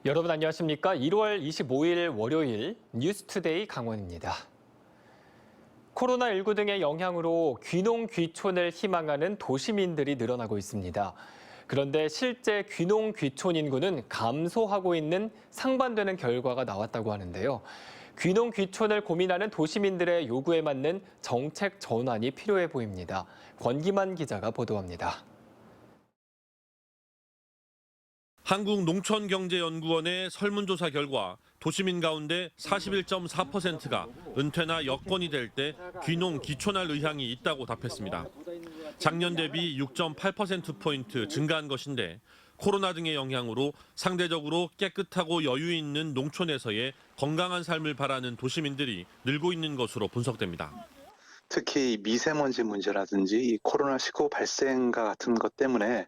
여러분 안녕하십니까? 1월 25일 월요일 뉴스투데이 강원입니다. 코로나19 등의 영향으로 귀농 귀촌을 희망하는 도시민들이 늘어나고 있습니다. 그런데 실제 귀농 귀촌 인구는 감소하고 있는 상반되는 결과가 나왔다고 하는데요. 귀농 귀촌을 고민하는 도시민들의 요구에 맞는 정책 전환이 필요해 보입니다. 권기만 기자가 보도합니다. 한국농촌경제연구원의 설문조사 결과 도시민 가운데 41.4%가 은퇴나 여건이 될 때 귀농 귀촌할 의향이 있다고 답했습니다. 작년 대비 6.8%포인트 증가한 것인데 코로나 등의 영향으로 상대적으로 깨끗하고 여유 있는 농촌에서의 건강한 삶을 바라는 도시민들이 늘고 있는 것으로 분석됩니다. 특히 미세먼지 문제라든지 이 코로나19 발생과 같은 것 때문에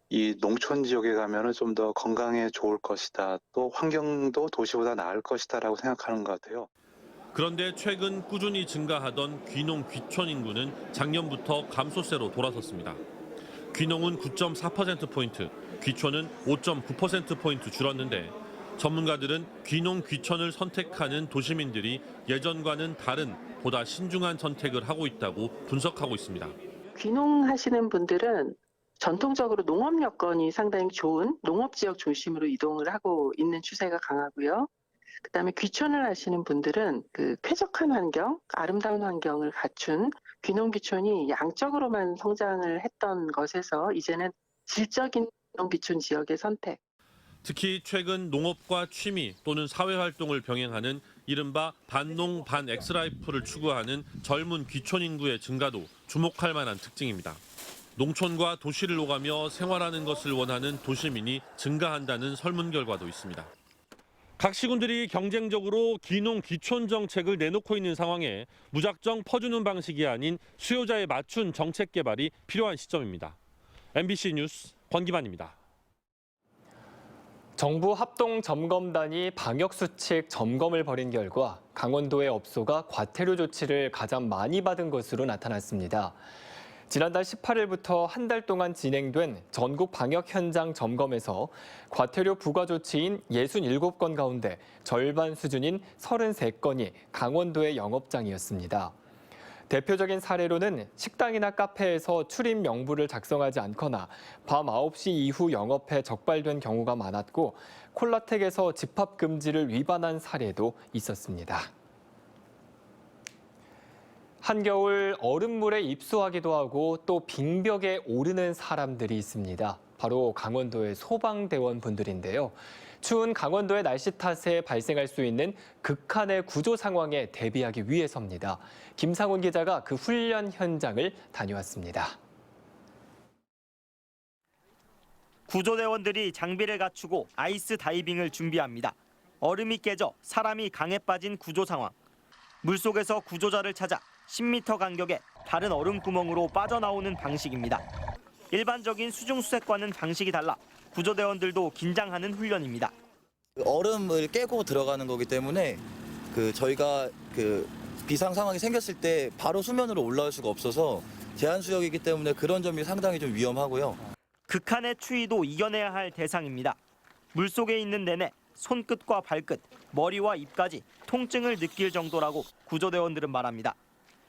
이 농촌 지역에 가면은 좀 더 건강에 좋을 것이다. 또 환경도 도시보다 나을 것이다라고 생각하는 것 같아요. 그런데 최근 꾸준히 증가하던 귀농 귀촌 인구는 작년부터 감소세로 돌아섰습니다. 귀농은 9.4%포인트, 귀촌은 5.9%포인트 줄었는데 전문가들은 귀농 귀촌을 선택하는 도시민들이 예전과는 다른 보다 신중한 선택을 하고 있다고 분석하고 있습니다. 귀농하시는 분들은 전통적으로 농업 여건이 상당히 좋은 농업지역 중심으로 이동을 하고 있는 추세가 강하고요. 그다음에 귀촌을 하시는 분들은 그 쾌적한 환경, 아름다운 환경을 갖춘 귀농 귀촌이 양적으로만 성장을 했던 것에서 이제는 질적인 귀농 귀촌 지역의 선택. 특히 최근 농업과 취미 또는 사회활동을 병행하는 이른바 반농 반엑스라이프를 추구하는 젊은 귀촌 인구의 증가도 주목할 만한 특징입니다. 농촌과 도시를 오가며 생활하는 것을 원하는 도시민이 증가한다는 설문 결과도 있습니다. 각 시군들이 경쟁적으로 귀농 귀촌 정책을 내놓고 있는 상황에 무작정 퍼주는 방식이 아닌 수요자에 맞춘 정책 개발이 필요한 시점입니다. MBC 뉴스 권기만입니다. 정부 합동점검단이 방역수칙 점검을 벌인 결과 강원도의 업소가 과태료 조치를 가장 많이 받은 것으로 나타났습니다. 지난달 18일부터 한 달 동안 진행된 전국 방역 현장 점검에서 과태료 부과 조치인 67건 가운데 절반 수준인 33건이 강원도의 영업장이었습니다. 대표적인 사례로는 식당이나 카페에서 출입 명부를 작성하지 않거나 밤 9시 이후 영업에 적발된 경우가 많았고 콜라텍에서 집합 금지를 위반한 사례도 있었습니다. 한겨울 얼음물에 입수하기도 하고 또 빙벽에 오르는 사람들이 있습니다. 바로 강원도의 소방대원분들인데요. 추운 강원도의 날씨 탓에 발생할 수 있는 극한의 구조 상황에 대비하기 위해서입니다. 김상훈 기자가 그 훈련 현장을 다녀왔습니다. 구조대원들이 장비를 갖추고 아이스 다이빙을 준비합니다. 얼음이 깨져 사람이 강에 빠진 구조 상황. 물속에서 구조자를 찾아 10m 간격의 다른 얼음 구멍으로 빠져나오는 방식입니다. 일반적인 수중수색과는 방식이 달라 구조대원들도 긴장하는 훈련입니다. 얼음을 깨고 들어가는 거기 때문에 저희가 비상 상황이 생겼을 때 바로 수면으로 올라올 수가 없어서 제한 수역이기 때문에 그런 점이 상당히 좀 위험하고요. 극한의 추위도 이겨내야 할 대상입니다. 물속에 있는 내내 손끝과 발끝, 머리와 입까지 통증을 느낄 정도라고 구조대원들은 말합니다.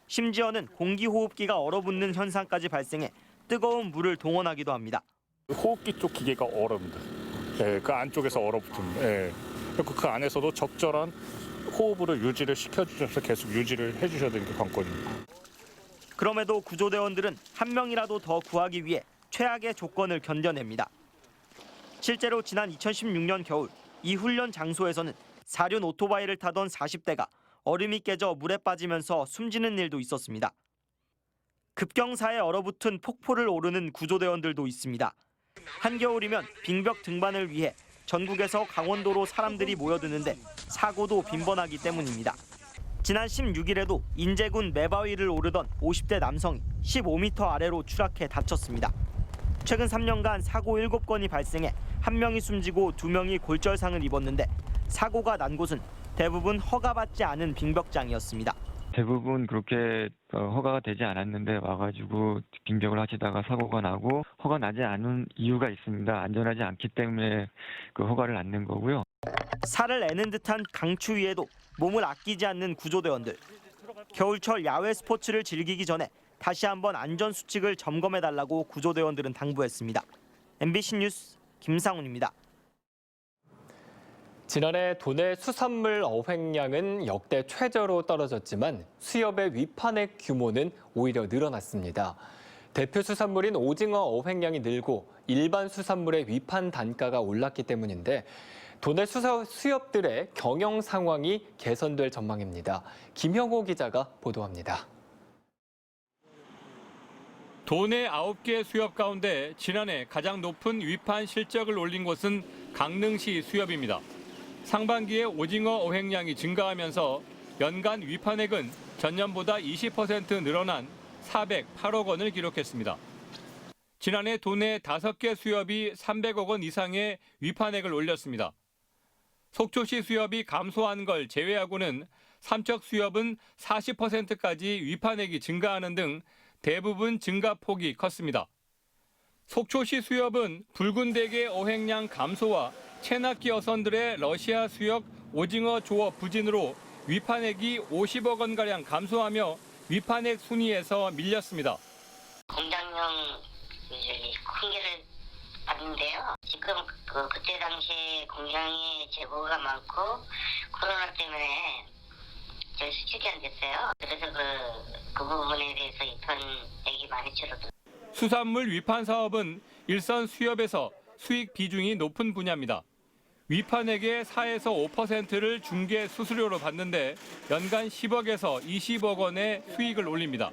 심지어는 공기호흡기가 얼어붙는 현상까지 발생해 뜨거운 물을 동원하기도 합니다. 호흡기 쪽 기계가 얼어붙습니다. 그 안쪽에서 얼어붙습니다. 그 안에서도 적절한 호흡을 유지를 시켜주셔서 계속 유지를 해주셔야 되는 게 관건입니다. 그럼에도 구조대원들은 한 명이라도 더 구하기 위해 최악의 조건을 견뎌냅니다. 실제로 지난 2016년 겨울 이 훈련 장소에서는 사륜 오토바이를 타던 40대가 얼음이 깨져 물에 빠지면서 숨지는 일도 있었습니다. 급경사에 얼어붙은 폭포를 오르는 구조대원들도 있습니다. 한겨울이면 빙벽 등반을 위해 전국에서 강원도로 사람들이 모여드는데 사고도 빈번하기 때문입니다. 지난 16일에도 인제군 매바위를 오르던 50대 남성이 15m 아래로 추락해 다쳤습니다. 최근 3년간 사고 7건이 발생해 1명이 숨지고 2명이 골절상을 입었는데 사고가 난 곳은 대부분 허가받지 않은 빙벽장이었습니다. 대부분 그렇게 허가가 되지 않았는데 와가지고 빙벽을 하시다가 사고가 나고 허가 나지 않은 이유가 있습니다. 안전하지 않기 때문에 그 허가를 안 낸 거고요. 살을 내는 듯한 강추위에도 몸을 아끼지 않는 구조대원들. 겨울철 야외 스포츠를 즐기기 전에 다시 한번 안전 수칙을 점검해달라고 구조대원들은 당부했습니다. MBC 뉴스 김상훈입니다. 지난해 도내 수산물 어획량은 역대 최저로 떨어졌지만 수협의 위판액 규모는 오히려 늘어났습니다. 대표 수산물인 오징어 어획량이 늘고 일반 수산물의 위판 단가가 올랐기 때문인데 도내 수협들의 경영 상황이 개선될 전망입니다. 김형호 기자가 보도합니다. 도내 9개 수협 가운데 지난해 가장 높은 위판 실적을 올린 곳은 강릉시 수협입니다. 상반기에 오징어 어획량이 증가하면서 연간 위판액은 전년보다 20% 늘어난 408억 원을 기록했습니다. 지난해 도내 5개 수협이 300억 원 이상의 위판액을 올렸습니다. 속초시 수협이 감소한 걸 제외하고는 삼척 수협은 40%까지 위판액이 증가하는 등 대부분 증가폭이 컸습니다. 속초시 수협은 붉은 대게 어획량 감소와 체납기 어선들의 러시아 수역 오징어 조업 부진으로 위판액이 50억 원가량 감소하며 위판액 순위에서 밀렸습니다. 공장용 큰게를 받는데요. 지금 그때 당시에 공장에 재고가 많고 코로나 때문에 저희 수출이 안 됐어요. 그래서 그 부분에 대해서 위판액이 많이 줄어들었어요. 수산물 위판 사업은 일선 수협에서 수익 비중이 높은 분야입니다. 위판액의 4에서 5%를 중개 수수료로 받는데 연간 10억에서 20억 원의 수익을 올립니다.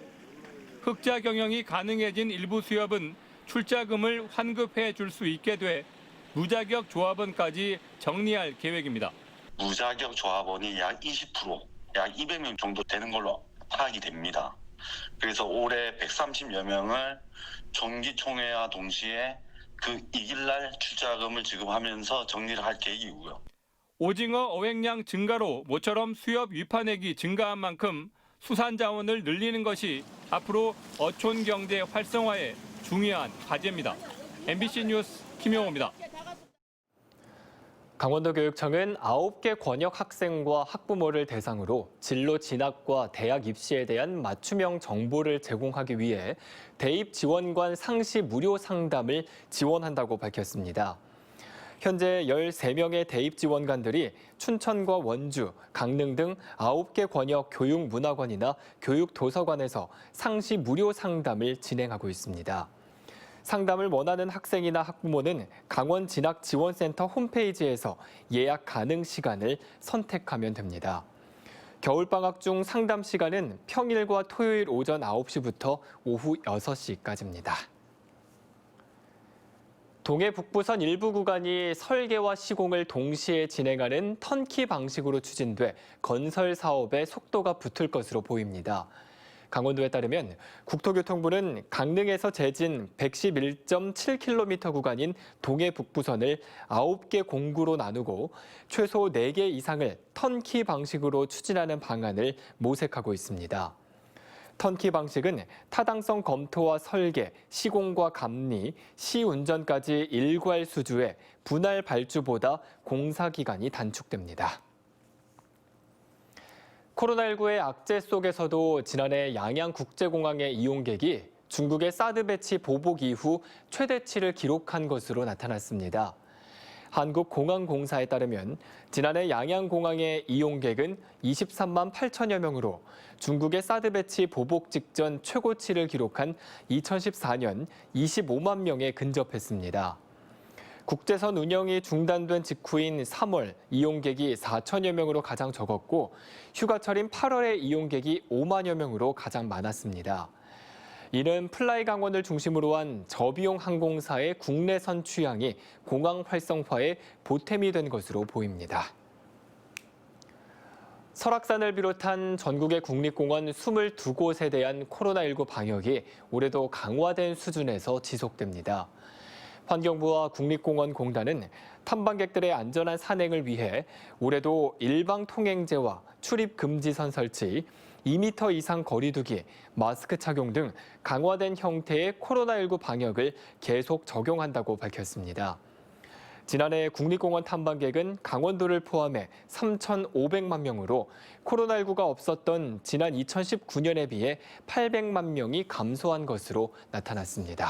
흑자 경영이 가능해진 일부 수협은 출자금을 환급해 줄 수 있게 돼 무자격 조합원까지 정리할 계획입니다. 무자격 조합원이 약 20%, 약 200명 정도 되는 걸로 파악이 됩니다. 그래서 올해 130여 명을 정기총회와 동시에 그 이길날 출자금을 지급하면서 정리를 할 계획이고요. 오징어 어획량 증가로 모처럼 수협 위판액이 증가한 만큼 수산 자원을 늘리는 것이 앞으로 어촌 경제 활성화에 중요한 과제입니다. MBC 뉴스 김용호입니다. 강원도교육청은 9개 권역 학생과 학부모를 대상으로 진로 진학과 대학 입시에 대한 맞춤형 정보를 제공하기 위해 대입 지원관 상시 무료 상담을 지원한다고 밝혔습니다. 현재 13명의 대입 지원관들이 춘천과 원주, 강릉 등 9개 권역 교육문화관이나 교육도서관에서 상시 무료 상담을 진행하고 있습니다. 상담을 원하는 학생이나 학부모는 강원진학지원센터 홈페이지에서 예약 가능 시간을 선택하면 됩니다. 겨울방학 중 상담 시간은 평일과 토요일 오전 9시부터 오후 6시까지입니다. 동해 북부선 일부 구간이 설계와 시공을 동시에 진행하는 턴키 방식으로 추진돼 건설 사업에 속도가 붙을 것으로 보입니다. 강원도에 따르면 국토교통부는 강릉에서 재진 111.7km 구간인 동해 북부선을 9개 공구로 나누고 최소 4개 이상을 턴키 방식으로 추진하는 방안을 모색하고 있습니다. 턴키 방식은 타당성 검토와 설계, 시공과 감리, 시운전까지 일괄 수주해 분할 발주보다 공사 기간이 단축됩니다. 코로나19의 악재 속에서도 지난해 양양국제공항의 이용객이 중국의 사드 배치 보복 이후 최대치를 기록한 것으로 나타났습니다. 한국공항공사에 따르면 지난해 양양공항의 이용객은 23만 8천여 명으로 중국의 사드 배치 보복 직전 최고치를 기록한 2014년 25만 명에 근접했습니다. 국제선 운영이 중단된 직후인 3월 이용객이 4천여 명으로 가장 적었고 휴가철인 8월의 이용객이 5만여 명으로 가장 많았습니다. 이는 플라이 강원을 중심으로 한 저비용 항공사의 국내선 취향이 공항 활성화에 보탬이 된 것으로 보입니다. 설악산을 비롯한 전국의 국립공원 22곳에 대한 코로나19 방역이 올해도 강화된 수준에서 지속됩니다. 환경부와 국립공원공단은 탐방객들의 안전한 산행을 위해 올해도 일방통행제와 출입금지선 설치, 2m 이상 거리 두기, 마스크 착용 등 강화된 형태의 코로나19 방역을 계속 적용한다고 밝혔습니다. 지난해 국립공원 탐방객은 강원도를 포함해 3,500만 명으로 코로나19가 없었던 지난 2019년에 비해 800만 명이 감소한 것으로 나타났습니다.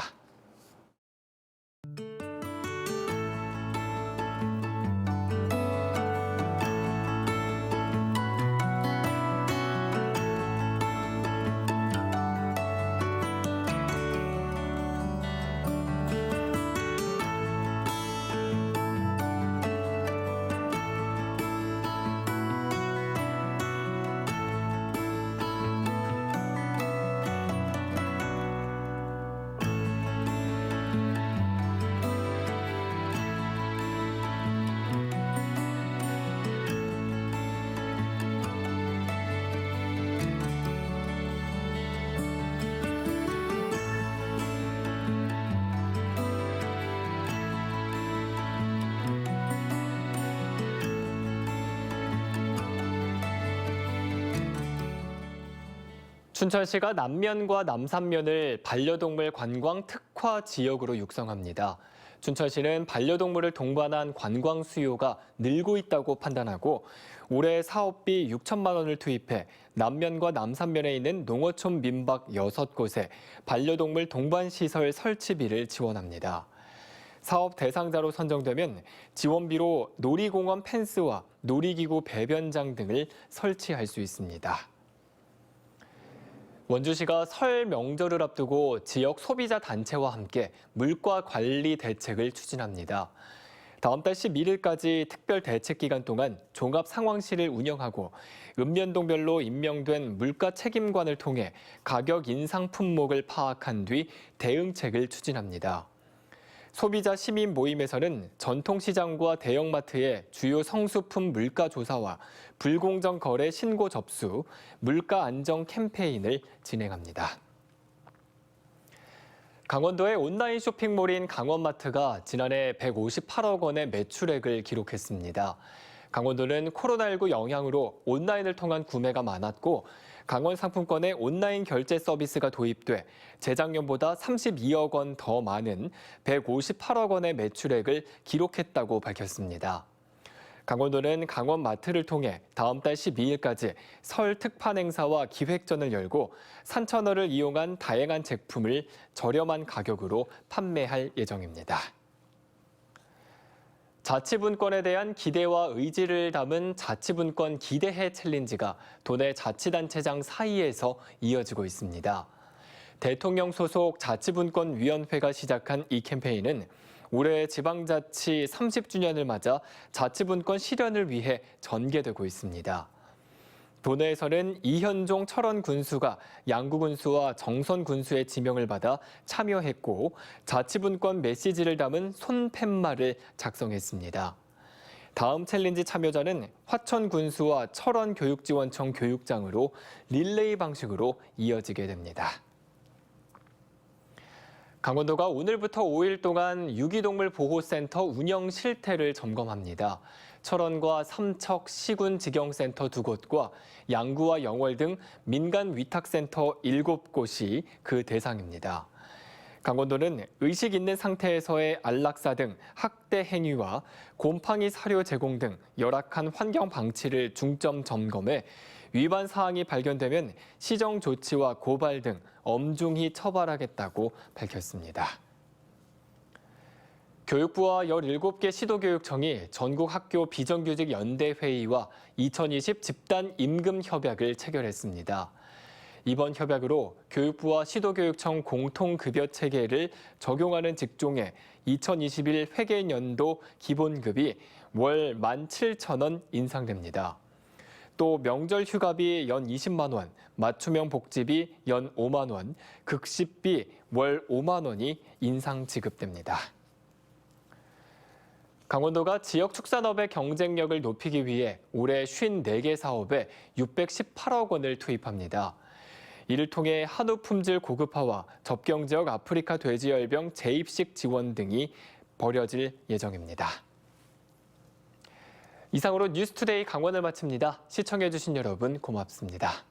춘천시가 남면과 남산면을 반려동물 관광 특화 지역으로 육성합니다. 춘천시는 반려동물을 동반한 관광 수요가 늘고 있다고 판단하고 올해 사업비 6천만 원을 투입해 남면과 남산면에 있는 농어촌 민박 6곳에 반려동물 동반 시설 설치비를 지원합니다. 사업 대상자로 선정되면 지원비로 놀이공원 펜스와 놀이기구 배변장 등을 설치할 수 있습니다. 원주시가 설 명절을 앞두고 지역 소비자 단체와 함께 물가 관리 대책을 추진합니다. 다음 달 11일까지 특별 대책 기간 동안 종합 상황실을 운영하고 읍면동별로 임명된 물가 책임관을 통해 가격 인상 품목을 파악한 뒤 대응책을 추진합니다. 소비자 시민 모임에서는 전통시장과 대형마트의 주요 성수품 물가 조사와 불공정 거래 신고 접수, 물가 안정 캠페인을 진행합니다. 강원도의 온라인 쇼핑몰인 강원마트가 지난해 158억 원의 매출액을 기록했습니다. 강원도는 코로나19 영향으로 온라인을 통한 구매가 많았고 강원 상품권의 온라인 결제 서비스가 도입돼 재작년보다 32억 원 더 많은 158억 원의 매출액을 기록했다고 밝혔습니다. 강원도는 강원마트를 통해 다음 달 12일까지 설 특판 행사와 기획전을 열고 산천어를 이용한 다양한 제품을 저렴한 가격으로 판매할 예정입니다. 자치분권에 대한 기대와 의지를 담은 자치분권 기대해 챌린지가 도내 자치단체장 사이에서 이어지고 있습니다. 대통령 소속 자치분권위원회가 시작한 이 캠페인은 올해 지방자치 30주년을 맞아 자치분권 실현을 위해 전개되고 있습니다. 도내에서는 이현종 철원 군수가 양구 군수와 정선 군수의 지명을 받아 참여했고 자치분권 메시지를 담은 손팻말을 작성했습니다. 다음 챌린지 참여자는 화천 군수와 철원 교육지원청 교육장으로 릴레이 방식으로 이어지게 됩니다. 강원도가 오늘부터 5일 동안 유기동물 보호센터 운영 실태를 점검합니다. 철원과 삼척 시군직영센터 2곳과 양구와 영월 등 민간 위탁센터 7곳이 그 대상입니다. 강원도는 의식 있는 상태에서의 안락사 등 학대 행위와 곰팡이 사료 제공 등 열악한 환경 방치를 중점 점검해 위반 사항이 발견되면 시정 조치와 고발 등 엄중히 처벌하겠다고 밝혔습니다. 교육부와 17개 시도교육청이 전국 학교 비정규직 연대회의와 2020 집단 임금 협약을 체결했습니다. 이번 협약으로 교육부와 시도교육청 공통급여 체계를 적용하는 직종에 2021 회계연도 기본급이 월 17,000원 인상됩니다. 또 명절 휴가비 연 20만 원, 맞춤형 복지비 연 5만 원, 급식비 월 5만 원이 인상 지급됩니다. 강원도가 지역 축산업의 경쟁력을 높이기 위해 올해 54개 사업에 618억 원을 투입합니다. 이를 통해 한우 품질 고급화와 접경 지역 아프리카 돼지열병 재입식 지원 등이 벌여질 예정입니다. 이상으로 뉴스투데이 강원을 마칩니다. 시청해주신 여러분 고맙습니다.